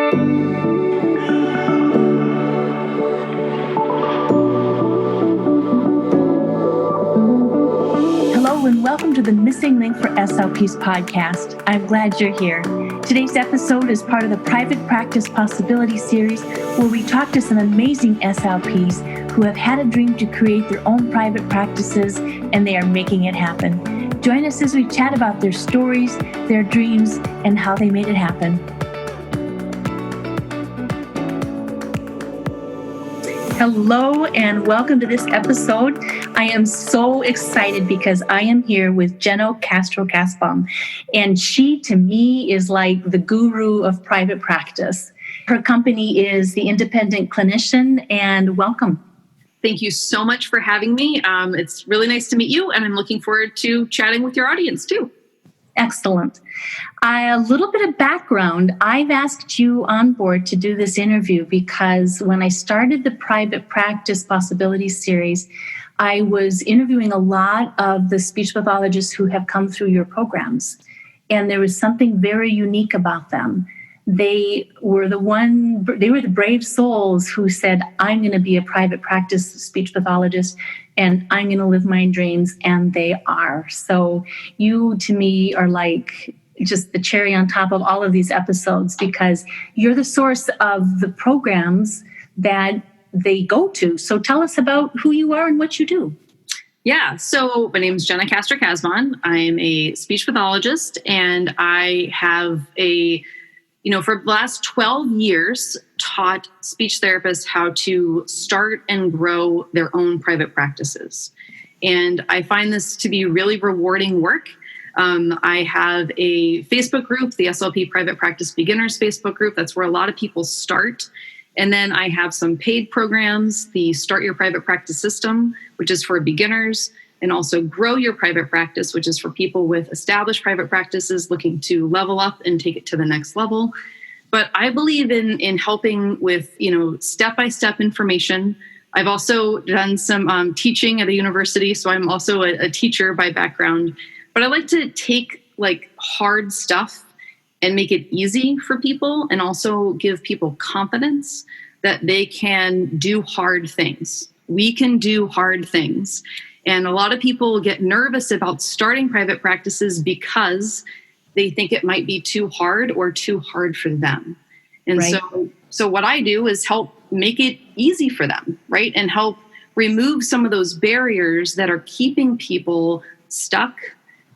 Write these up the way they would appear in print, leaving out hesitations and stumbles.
Hello and welcome to the Missing Link for SLPs podcast. I'm glad you're here. Today's episode is part of the Private Practice Possibility series, where we talk to some amazing SLPs who have had a dream to create their own private practices, and they are making it happen. Join us as we chat about their stories, their dreams, and how they made it happen. Hello and welcome to this episode. I am so excited because I am here with Jenna Castro-Casbon, and she to me is like the guru of private practice. Her company is The Independent Clinician, and welcome. Thank you so much for having me. It's really nice to meet you, and I'm looking forward to chatting with your audience too. Excellent. A little bit of background. I've asked you on board to do this interview because when I started the Private Practice Possibilities series, I was interviewing a lot of the speech pathologists who have come through your programs. And there was something very unique about them. They were the brave souls who said, I'm going to be a private practice speech pathologist and I'm going to live my dreams, and they are. So you, to me, are like just the cherry on top of all of these episodes because you're the source of the programs that they go to. So tell us about who you are and what you do. Yeah, so my name is Jenna Castro-Casbon. I'm a speech pathologist, and I have for the last 12 years, taught speech therapists how to start and grow their own private practices. And I find this to be really rewarding work. I have a Facebook group, the SLP Private Practice Beginners Facebook group. That's where a lot of people start. And then I have some paid programs, the Start Your Private Practice System, which is for beginners, and also Grow Your Private Practice, which is for people with established private practices looking to level up and take it to the next level. But I believe in helping with, step-by-step information. I've also done some teaching at a university, so I'm also a teacher by background. But I like to take hard stuff and make it easy for people, and also give people confidence that they can do hard things. We can do hard things. And a lot of people get nervous about starting private practices because they think it might be too hard or too hard for them. And right. So what I do is help make it easy for them, right? And help remove some of those barriers that are keeping people stuck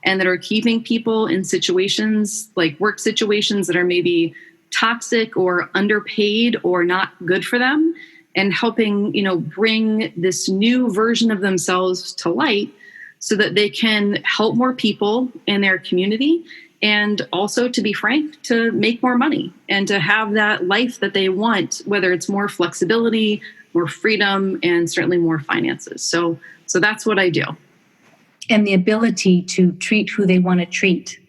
and that are keeping people in situations like work situations that are maybe toxic or underpaid or not good for them, and helping, bring this new version of themselves to light so that they can help more people in their community, and also, to be frank, to make more money and to have that life that they want, whether it's more flexibility, more freedom, and certainly more finances. So that's what I do. And the ability to treat who they want to treat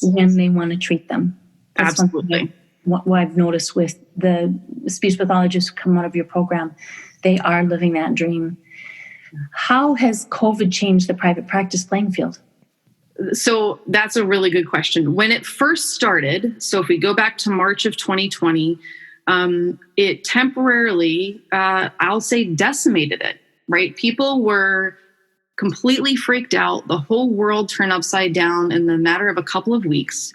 when they want to treat them. That's absolutely. What I've noticed with the speech pathologists who come out of your program, they are living that dream. How has COVID changed the private practice playing field? So that's a really good question. When it first started, so if we go back to March of 2020, it temporarily, I'll say, decimated it, right? People were completely freaked out. The whole world turned upside down in the matter of a couple of weeks.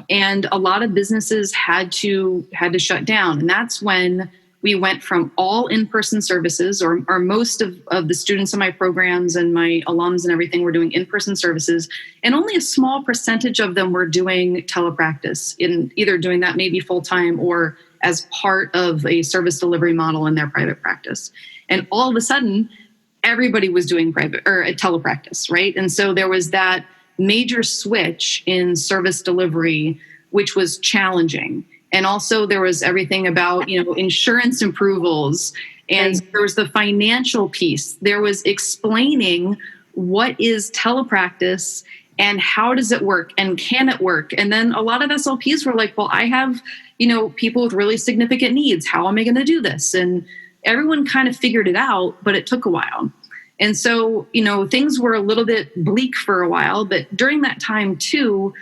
And a lot of businesses had to shut down. And that's when we went from all in-person services, or most of the students in my programs and my alums and everything were doing in-person services. And only a small percentage of them were doing telepractice, in either doing that maybe full-time or as part of a service delivery model in their private practice. And all of a sudden, everybody was doing private or telepractice, right? And so there was that major switch in service delivery, which was challenging. And also there was everything about, insurance approvals, and there was the financial piece. There was explaining what is telepractice and how does it work and can it work? And then a lot of SLPs were like, well, I have, people with really significant needs. How am I going to do this? And everyone kind of figured it out, but it took a while. And so, things were a little bit bleak for a while, but during that time too,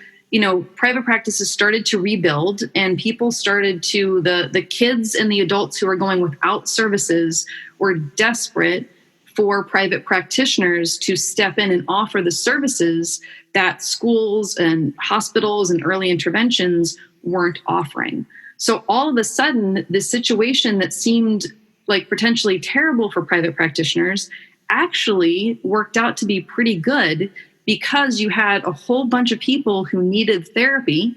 private practices started to rebuild, and people started to, the kids and the adults who were going without services were desperate for private practitioners to step in and offer the services that schools and hospitals and early interventions weren't offering. So all of a sudden, the situation that seemed like potentially terrible for private practitioners actually worked out to be pretty good, because you had a whole bunch of people who needed therapy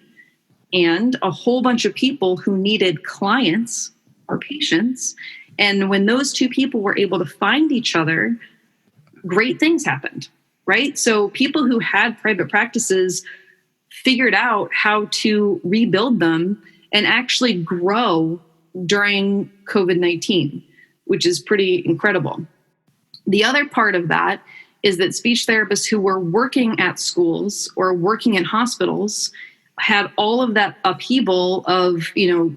and a whole bunch of people who needed clients or patients. And when those two people were able to find each other, great things happened, right? So people who had private practices figured out how to rebuild them and actually grow during COVID-19, which is pretty incredible. The other part of that is that speech therapists who were working at schools or working in hospitals had all of that upheaval of,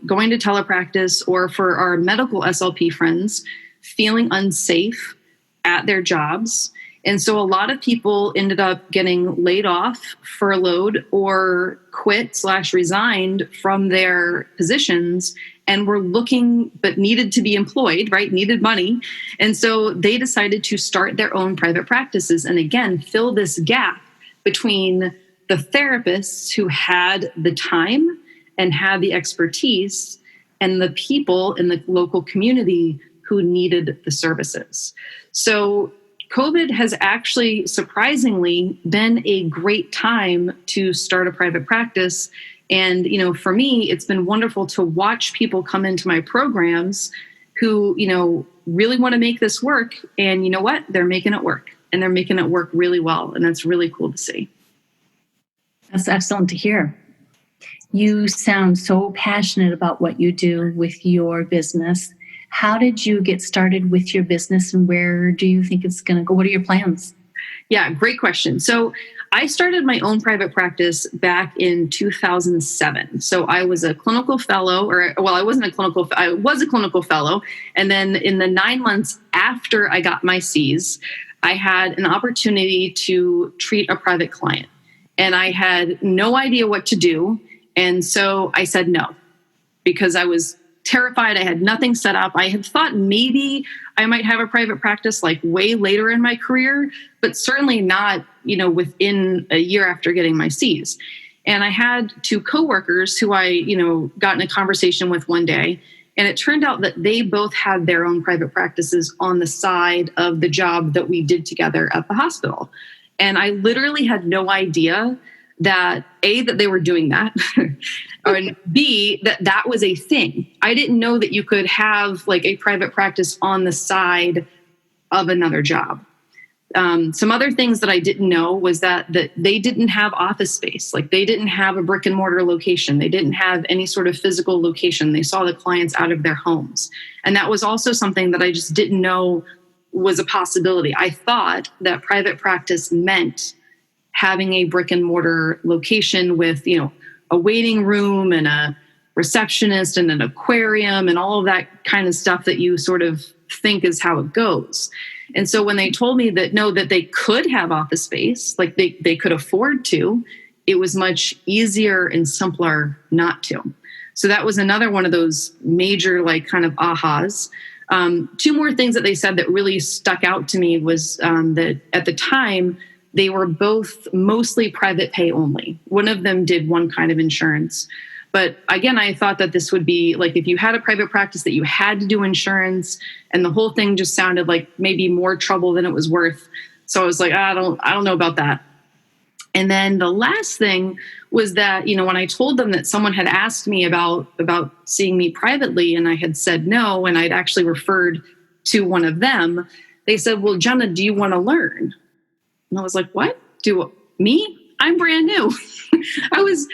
going to telepractice, or for our medical SLP friends, feeling unsafe at their jobs. And so a lot of people ended up getting laid off, furloughed, or quit/resigned from their positions, and were looking, but needed to be employed, right? Needed money. And so they decided to start their own private practices and again, fill this gap between the therapists who had the time and had the expertise and the people in the local community who needed the services. So COVID has actually surprisingly been a great time to start a private practice. And, for me, it's been wonderful to watch people come into my programs who, really want to make this work. And you know what? They're making it work, and they're making it work really well. And that's really cool to see. That's excellent to hear. You sound so passionate about what you do with your business. How did you get started with your business, and where do you think it's going to go? What are your plans? Yeah, great question. So I started my own private practice back in 2007. So I was a clinical fellow, I was a clinical fellow. And then in the 9 months after I got my C's, I had an opportunity to treat a private client. And I had no idea what to do. And so I said no, because I was terrified. I had nothing set up. I had thought maybe I might have a private practice like way later in my career, but certainly not, within a year after getting my C's. And I had two coworkers who I, got in a conversation with one day, and it turned out that they both had their own private practices on the side of the job that we did together at the hospital. And I literally had no idea that A, that they were doing that, and B, that was a thing. I didn't know that you could have like a private practice on the side of another job. Some other things that I didn't know was that they didn't have office space. Like they didn't have a brick and mortar location. They didn't have any sort of physical location. They saw the clients out of their homes. And that was also something that I just didn't know was a possibility. I thought that private practice meant having a brick and mortar location with, a waiting room and a receptionist and an aquarium and all of that kind of stuff that you sort of think is how it goes. And so when they told me that they could have office space, like they could afford to, it was much easier and simpler not to. So that was another one of those major, like kind of ahas. Two more things that they said that really stuck out to me was that at the time, they were both mostly private pay only. One of them did one kind of insurance. But again, I thought that this would be like if you had a private practice that you had to do insurance, and the whole thing just sounded like maybe more trouble than it was worth. So I was like, I don't know about that. And then the last thing was that, when I told them that someone had asked me about seeing me privately, and I had said no, and I'd actually referred to one of them, they said, well, Jenna, do you want to learn? And I was like, what? Me? I'm brand new. I was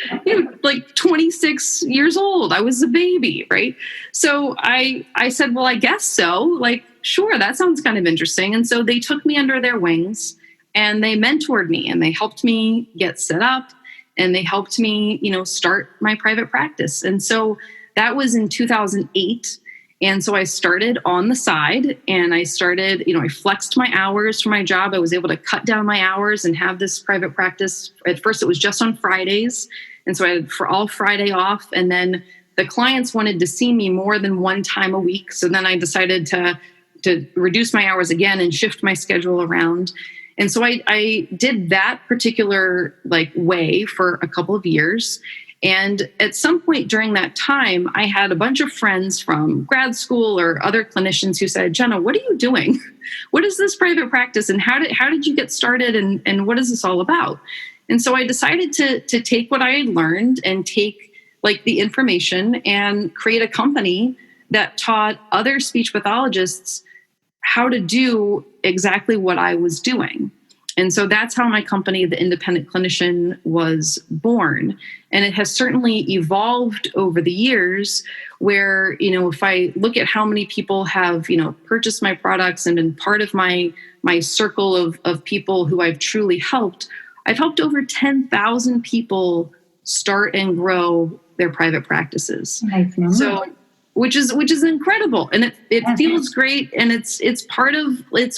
like 26 years old. I was a baby, right? So I said, well, I guess so. Like, sure, that sounds kind of interesting. And so they took me under their wings, and they mentored me, and they helped me get set up, and they helped me, start my private practice. And so that was in 2008. And so I started on the side, and I started, I flexed my hours for my job. I was able to cut down my hours and have this private practice. At first, it was just on Fridays. And so I had for all Friday off. And then the clients wanted to see me more than one time a week. So then I decided to reduce my hours again and shift my schedule around. And so I did that particular way for a couple of years. And at some point during that time, I had a bunch of friends from grad school or other clinicians who said, Jenna, what are you doing? What is this private practice? And how did you get started? And what is this all about? And so I decided to take what I had learned and take the information and create a company that taught other speech pathologists how to do exactly what I was doing. And so that's how my company, The Independent Clinician, was born. And it has certainly evolved over the years where, if I look at how many people have, purchased my products and been part of my circle of people who I've truly helped, I've helped over 10,000 people start and grow their private practices. So, which is incredible. And it feels great. And it's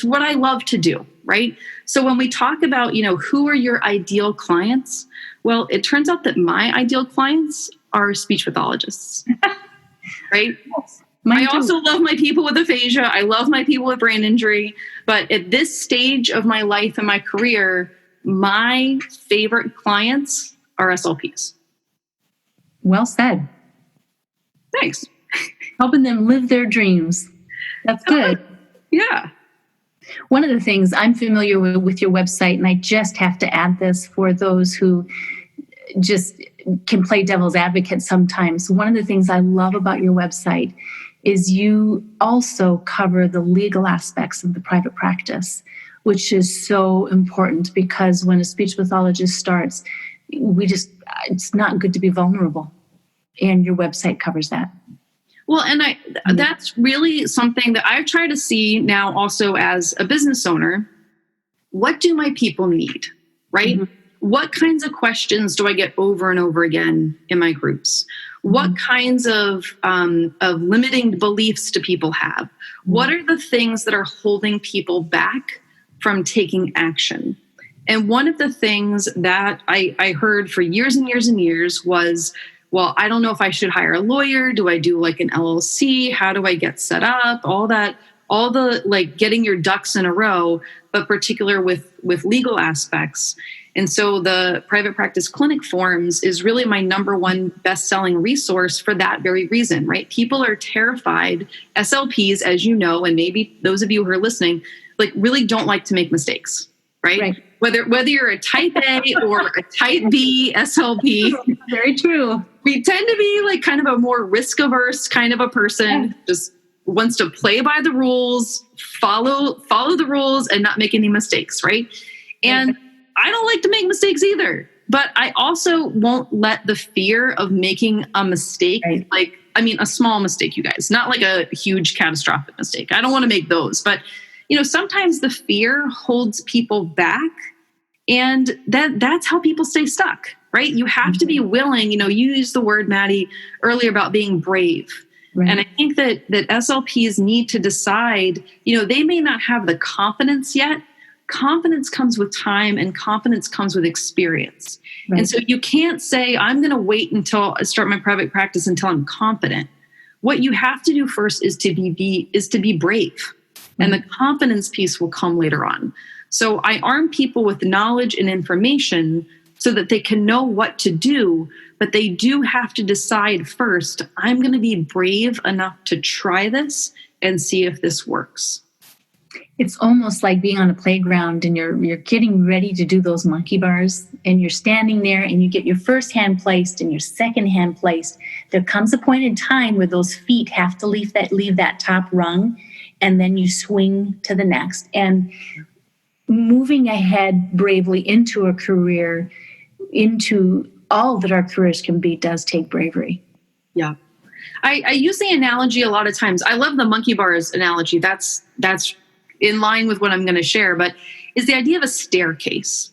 what I love to do. Right. So when we talk about, who are your ideal clients? Well, it turns out that my ideal clients are speech pathologists. Right. I also love my people with aphasia. I love my people with brain injury. But at this stage of my life and my career, my favorite clients are SLPs. Well said. Thanks. Helping them live their dreams. That's good. Yeah. One of the things I'm familiar with your website, and I just have to add this for those who just can play devil's advocate sometimes. One of the things I love about your website is you also cover the legal aspects of the private practice, which is so important because when a speech pathologist starts, it's not good to be vulnerable. And your website covers that. Well, and that's really something that I've tried to see now also as a business owner. What do my people need, right? Mm-hmm. What kinds of questions do I get over and over again in my groups? Mm-hmm. What kinds of limiting beliefs do people have? Mm-hmm. What are the things that are holding people back from taking action? And one of the things that I heard for years and years and years was, well, I don't know if I should hire a lawyer. Do I do an LLC? How do I get set up? All the getting your ducks in a row, but particular with legal aspects. And so the Private Practice Clinic Forms is really my number one best-selling resource for that very reason, right? People are terrified. SLPs, as you know, and maybe those of you who are listening, really don't like to make mistakes, right? Whether you're a type A or a type B SLP. Very true. We tend to be kind of a more risk-averse kind of a person, just wants to play by the rules, follow the rules and not make any mistakes, right? And I don't like to make mistakes either, but I also won't let the fear of making a mistake, a small mistake, you guys, not a huge catastrophic mistake. I don't want to make those, but sometimes the fear holds people back, and that's how people stay stuck, right? You have to be willing. You used the word, Maddie, earlier about being brave. Right. And I think that SLPs need to decide, they may not have the confidence yet. Confidence comes with time, and confidence comes with experience. Right. And so you can't say, I'm going to wait until I start my private practice until I'm confident. What you have to do first is to be brave. And the confidence piece will come later on. So I arm people with knowledge and information so that they can know what to do, but they do have to decide first, I'm going to be brave enough to try this and see if this works. It's almost like being on a playground and you're getting ready to do those monkey bars, and you're standing there and you get your first hand placed and your second hand placed. There comes a point in time where those feet have to leave that top rung, and then you swing to the next. And moving ahead bravely into a career, into all that our careers can be, does take bravery. Yeah. I use the analogy a lot of times. I love the monkey bars analogy. That's in line with what I'm going to share, but is the idea of a staircase.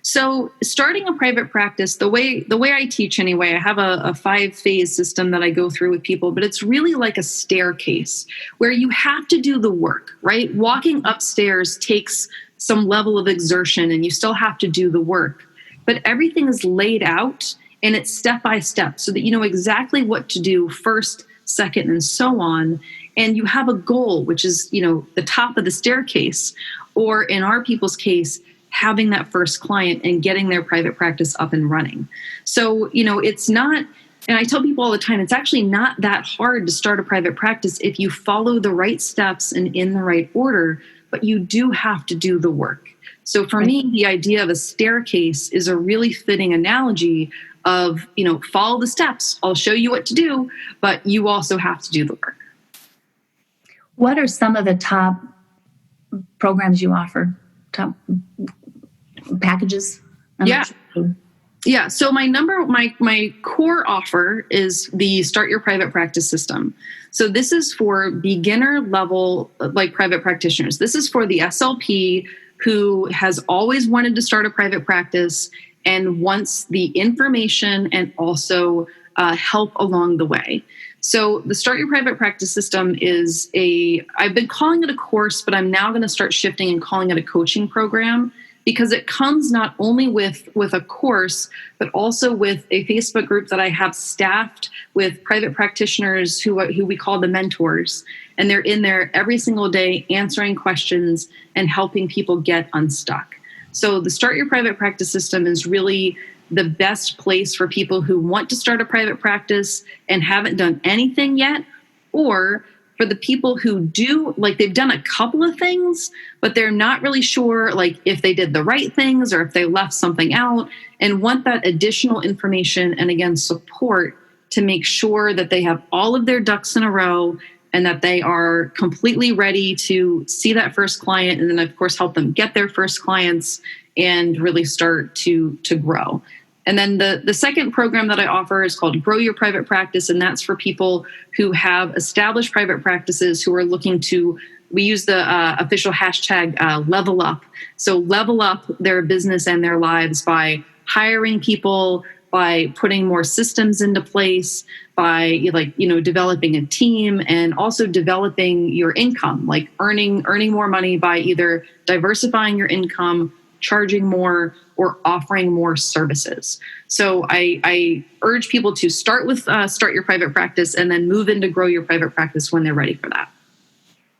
So starting a private practice, the way I teach anyway, I have a 5-phase system that I go through with people, but it's really like a staircase where you have to do the work, right? Walking upstairs takes some level of exertion and you still have to do the work, but everything is laid out and it's step by step so that you know exactly what to do first, second, and so on. And you have a goal, which is, the top of the staircase, or in our people's case, having that first client and getting their private practice up and running. So, it's not, and I tell people all the time, it's actually not that hard to start a private practice if you follow the right steps and in the right order, but you do have to do the work. So for me, the idea of a staircase is a really fitting analogy of, follow the steps. I'll show you what to do, but you also have to do the work. What are some of the top programs you offer? Top packages? Yeah. So my core offer is the Start Your Private Practice system. So this is for beginner level, like private practitioners. This is for the SLP who has always wanted to start a private practice and wants the information and also help along the way. So the Start Your Private Practice system is I've been calling it a course, but I'm now going to start shifting and calling it a coaching program, because it comes not only with a course, but also with a Facebook group that I have staffed with private practitioners who we call the mentors. And they're in there every single day answering questions and helping people get unstuck. So the Start Your Private Practice system is really the best place for people who want to start a private practice and haven't done anything yet, or for the people who do, like they've done a couple of things, but they're not really sure like if they did the right things or if they left something out, and want that additional information and again, support to make sure that they have all of their ducks in a row and that they are completely ready to see that first client, and then of course help them get their first clients and really start to grow. And then the second program that I offer is called Grow Your Private Practice, and that's for people who have established private practices who are looking to, we use the official hashtag level up. So level up their business and their lives by hiring people, by putting more systems into place, by developing a team, and also developing your income, like earning more money by either diversifying your income, charging more, or offering more services. So I urge people to start with Start Your Private Practice and then move into Grow Your Private Practice when they're ready for that.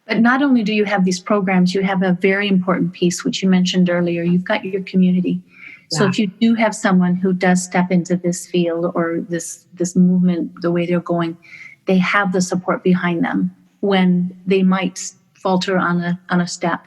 But not only do you have these programs, you have a very important piece, which you mentioned earlier. You've got your community. Yeah. So if you do have someone who does step into this field or this movement, the way they're going, they have the support behind them when they might falter on a step.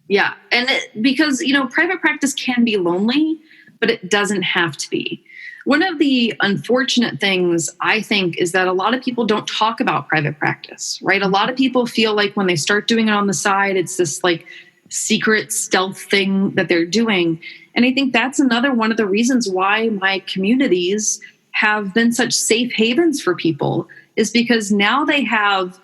Yeah. And because, private practice can be lonely, but it doesn't have to be. One of the unfortunate things, I think, is that a lot of people don't talk about private practice, right? A lot of people feel like when they start doing it on the side, it's this like secret stealth thing that they're doing. And I think that's another one of the reasons why my communities have been such safe havens for people, is because now they have,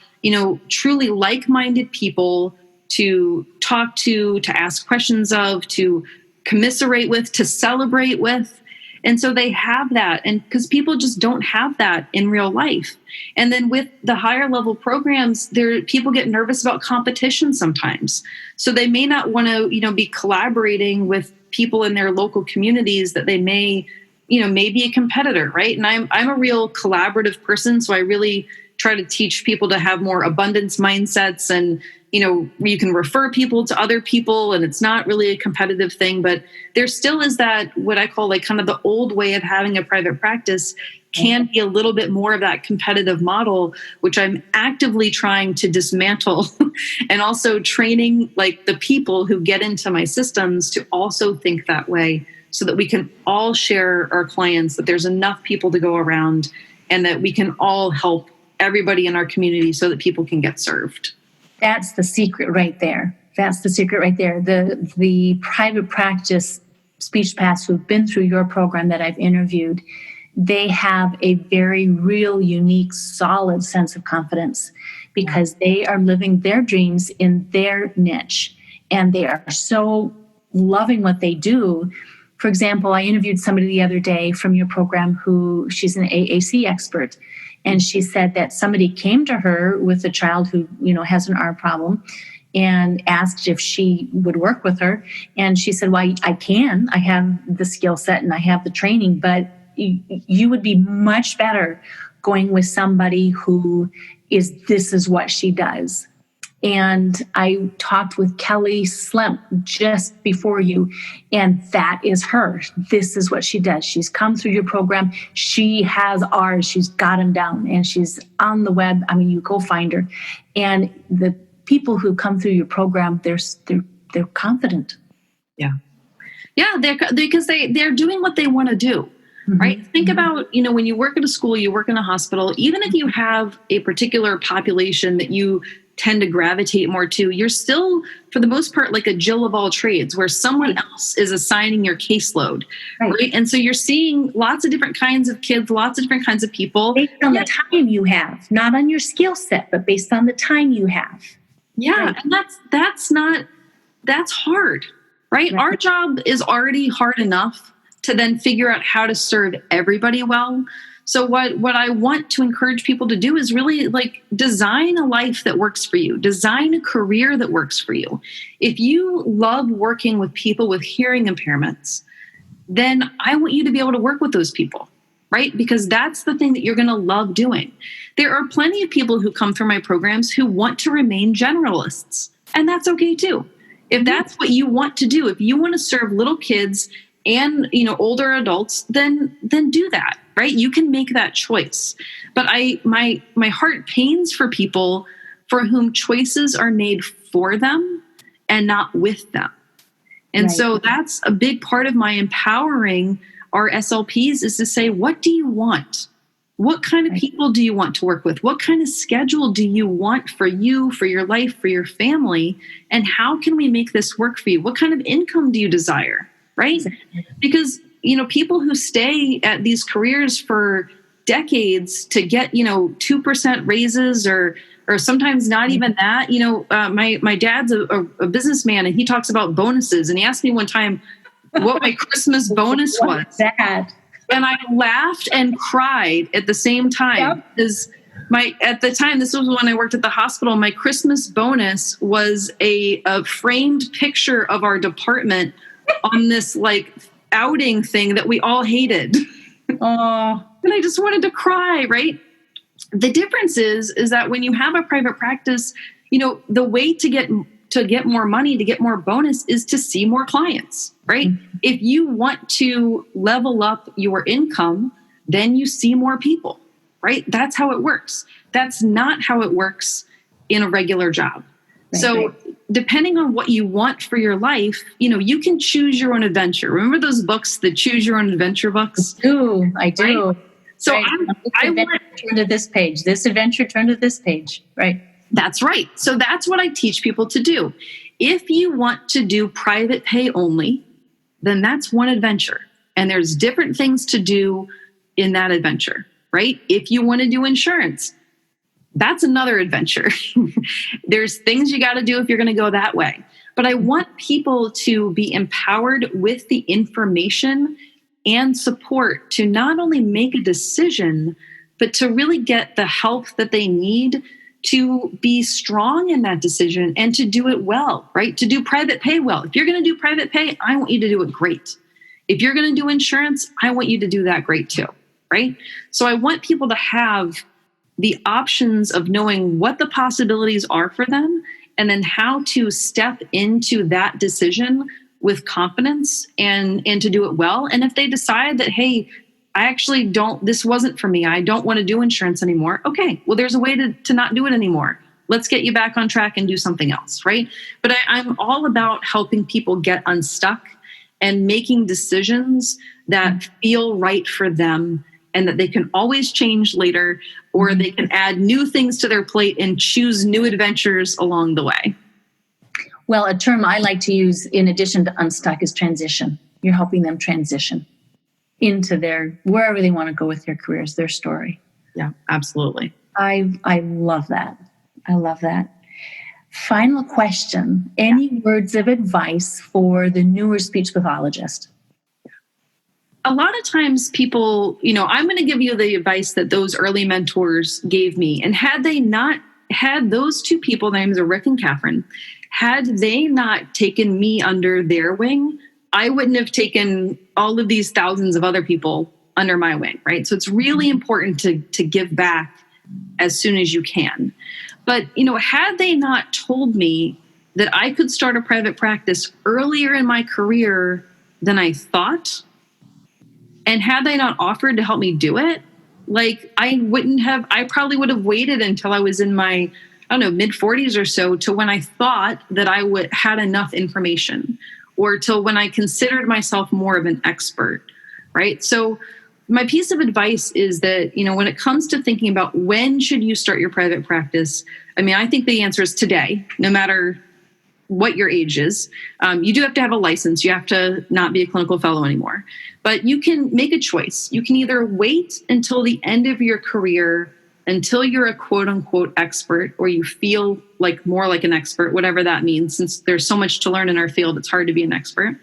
truly like-minded people to talk to ask questions of, to commiserate with, to celebrate with. And so they have that. And because people just don't have that in real life. And then with the higher level programs, people get nervous about competition sometimes. So they may not want to, be collaborating with people in their local communities that they may be a competitor, right? And I'm a real collaborative person. So I really try to teach people to have more abundance mindsets, and you can refer people to other people, and it's not really a competitive thing, but there still is that, what I call like kind of the old way of having a private practice can be a little bit more of that competitive model, which I'm actively trying to dismantle and also training like the people who get into my systems to also think that way, so that we can all share our clients, that there's enough people to go around, and that we can all help everybody in our community so that people can get served. That's the secret right there. The private practice speech paths who've been through your program that I've interviewed, they have a very real, unique, solid sense of confidence because they are living their dreams in their niche, and they are so loving what they do For example, I interviewed somebody the other day from your program who she's an AAC expert. And she said that somebody came to her with a child who, has an arm problem and asked if she would work with her. And she said, well, I can. I have the skill set and I have the training, but you would be much better going with somebody who this is what she does. And I talked with Kelly Slemp just before you, and that is her. This is what she does. She's come through your program. She has ours. She's got them down, and she's on the web. I mean, you go find her. And the people who come through your program, they're confident. Yeah. Yeah, because they're doing what they want to do. Right? Think about, when you work at a school, you work in a hospital, even if you have a particular population that you tend to gravitate more to, you're still, for the most part, like a Jill of all trades, where someone else is assigning your caseload. Right? And so you're seeing lots of different kinds of kids, lots of different kinds of people. Based on the time you have, not on your skill set, but based on the time you have. Yeah. Right. And that's hard, right? Our job is already hard enough to then figure out how to serve everybody well. So what I want to encourage people to do is really design a life that works for you, design a career that works for you. If you love working with people with hearing impairments, then I want you to be able to work with those people, right? Because that's the thing that you're going to love doing. There are plenty of people who come through my programs who want to remain generalists, and that's okay too. If that's what you want to do, if you want to serve little kids and older adults, then do that, right? You can make that choice. But my heart pains for people for whom choices are made for them and not with them. And so that's a big part of my empowering our SLPs is to say, what do you want? What kind of people do you want to work with? What kind of schedule do you want for you, for your life, for your family? And how can we make this work for you? What kind of income do you desire? Right? Because, people who stay at these careers for decades to get, 2% raises or sometimes not even that, my dad's a businessman and he talks about bonuses. And he asked me one time what my Christmas bonus was. And I laughed and cried at the same time because at the time, this was when I worked at the hospital, my Christmas bonus was a framed picture of our department on this outing thing that we all hated. And I just wanted to cry, right? The difference is that when you have a private practice, the way to get more money, to get more bonus is to see more clients, right? Mm-hmm. If you want to level up your income, then you see more people, right? That's how it works. That's not how it works in a regular job. So depending on what you want for your life, you can choose your own adventure. Remember those books, the Choose Your Own Adventure books? I do. Right? So I want to turn to this page. This adventure, turn to this page. Right. That's right. So that's what I teach people to do. If you want to do private pay only, then that's one adventure. And there's different things to do in that adventure, right? If you want to do insurance, that's another adventure. There's things you got to do if you're going to go that way. But I want people to be empowered with the information and support to not only make a decision, but to really get the help that they need to be strong in that decision and to do it well, right? To do private pay well. If you're going to do private pay, I want you to do it great. If you're going to do insurance, I want you to do that great too, right? So I want people to have the options of knowing what the possibilities are for them and then how to step into that decision with confidence and to do it well. And if they decide that, hey, I actually this wasn't for me, I don't want to do insurance anymore. Okay, well, there's a way to not do it anymore. Let's get you back on track and do something else, right? But I'm all about helping people get unstuck and making decisions that feel right for them and that they can always change later, or they can add new things to their plate and choose new adventures along the way. Well, a term I like to use in addition to unstuck is transition. You're helping them transition into wherever they want to go with their careers, their story. Yeah, absolutely. I love that. I love that. Final question. Any words of advice for the newer speech pathologist? a lot of times people, I'm going to give you the advice that those early mentors gave me. And had they not had those two people, their names are Rick and Catherine, had they not taken me under their wing, I wouldn't have taken all of these thousands of other people under my wing, right? So it's really important to give back as soon as you can. But, had they not told me that I could start a private practice earlier in my career than I thought, and had they not offered to help me do it, I probably would have waited until I was in my, mid 40s or so to when I thought that I had enough information, or till when I considered myself more of an expert, right? So my piece of advice is that, when it comes to thinking about when should you start your private practice, I think the answer is today, no matter what your age is. You do have to have a license. You have to not be a clinical fellow anymore. But you can make a choice. You can either wait until the end of your career, until you're a quote unquote expert, or you feel like more like an expert, whatever that means. Since there's so much to learn in our field, it's hard to be an expert.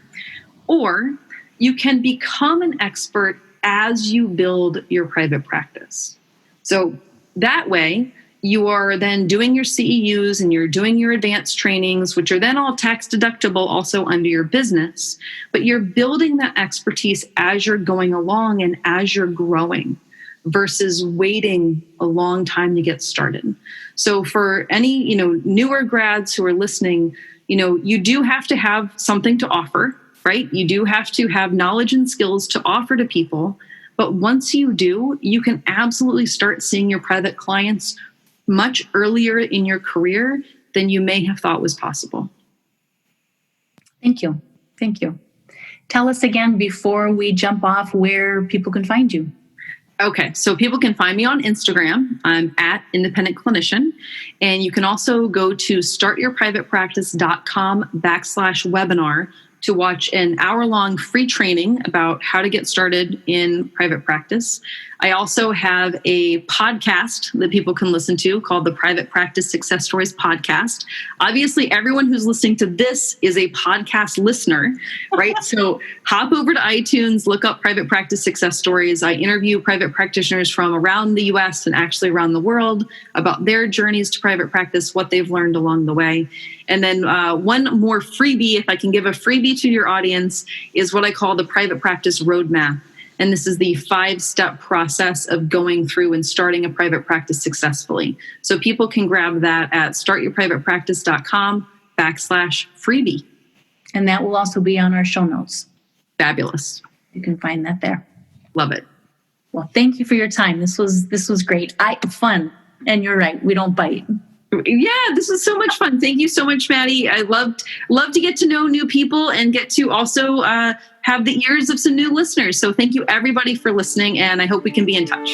Or you can become an expert as you build your private practice. So that way, you are then doing your CEUs and you're doing your advanced trainings, which are then all tax deductible also under your business. But you're building that expertise as you're going along and as you're growing, versus waiting a long time to get started. So for any, newer grads who are listening, you do have to have something to offer, right? You do have to have knowledge and skills to offer to people. But once you do, you can absolutely start seeing your private clients much earlier in your career than you may have thought was possible. Thank you. Thank you. Tell us again, before we jump off, where people can find you. Okay, so people can find me on Instagram. I'm at Independent Clinician. And you can also go to startyourprivatepractice.com/webinar to watch an hour-long free training about how to get started in private practice. I also have a podcast that people can listen to called the Private Practice Success Stories Podcast. Obviously, everyone who's listening to this is a podcast listener, right? So hop over to iTunes, look up Private Practice Success Stories. I interview private practitioners from around the US and actually around the world about their journeys to private practice, what they've learned along the way. And then one more freebie, if I can give a freebie to your audience, is what I call the Private Practice Roadmap. And this is the 5-step process of going through and starting a private practice successfully. So people can grab that at startyourprivatepractice.com/freebie. And that will also be on our show notes. Fabulous. You can find that there. Love it. Well, thank you for your time. This was great. Fun. And you're right. We don't bite. Yeah, this was so much fun. Thank you so much, Maddie. I loved to get to know new people and get to also have the ears of some new listeners. So thank you everybody for listening, and I hope we can be in touch.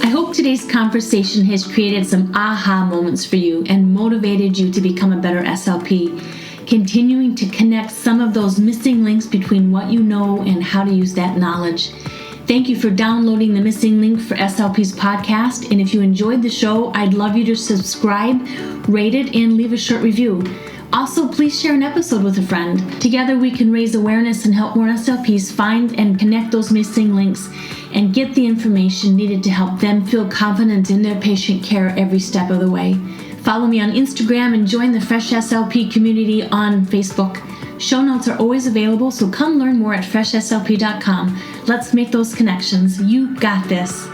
I hope today's conversation has created some aha moments for you and motivated you to become a better SLP, continuing to connect some of those missing links between what you know and how to use that knowledge. Thank you for downloading the Missing Link for SLPs podcast. And if you enjoyed the show, I'd love you to subscribe, rate it, and leave a short review. Also, please share an episode with a friend. Together we can raise awareness and help more SLPs find and connect those missing links and get the information needed to help them feel confident in their patient care every step of the way. Follow me on Instagram and join the Fresh SLP community on Facebook. Show notes are always available, so come learn more at freshslp.com. Let's make those connections. You got this.